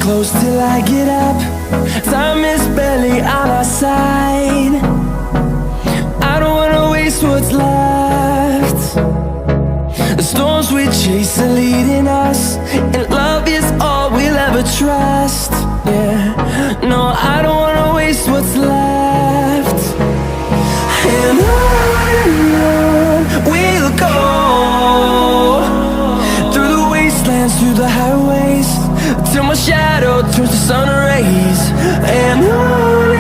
close till I get up. Time is barely on our side. I don't wanna waste what's left. The storms we chase are leading us, and love is all we'll ever trust. Yeah, no, I don't wanna waste what's left. And on we'll go, through the wastelands, through the highways, till my shadow turns to sun rays. And on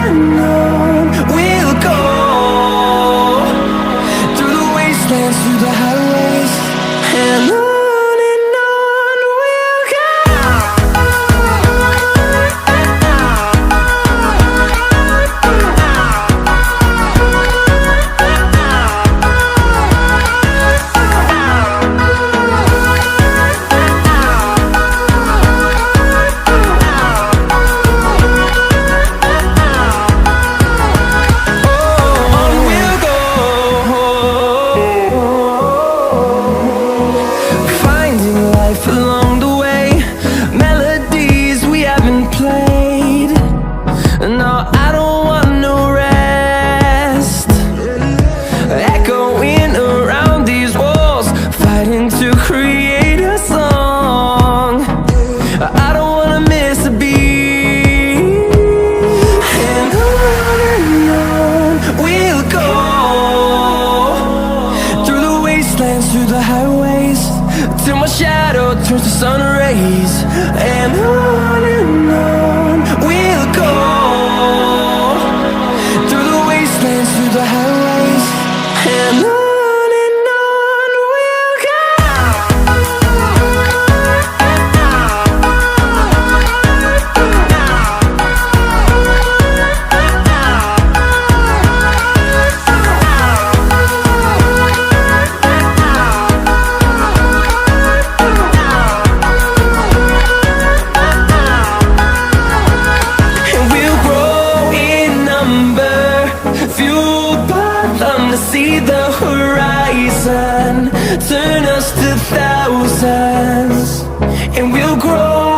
we'll go, through the wastelands, through the highways, and on. Along the way, melodies we haven't played. No, I don't want no rest. Echoing around these walls, fighting to create a song. I don't wanna miss a beat. And on we'll go, through the wastelands, through the highways, till my shadow turns to sun rays. And on we'll go, through the wastelands, through the highways, and on we'll go. See the horizon turn us to thousands, and we'll grow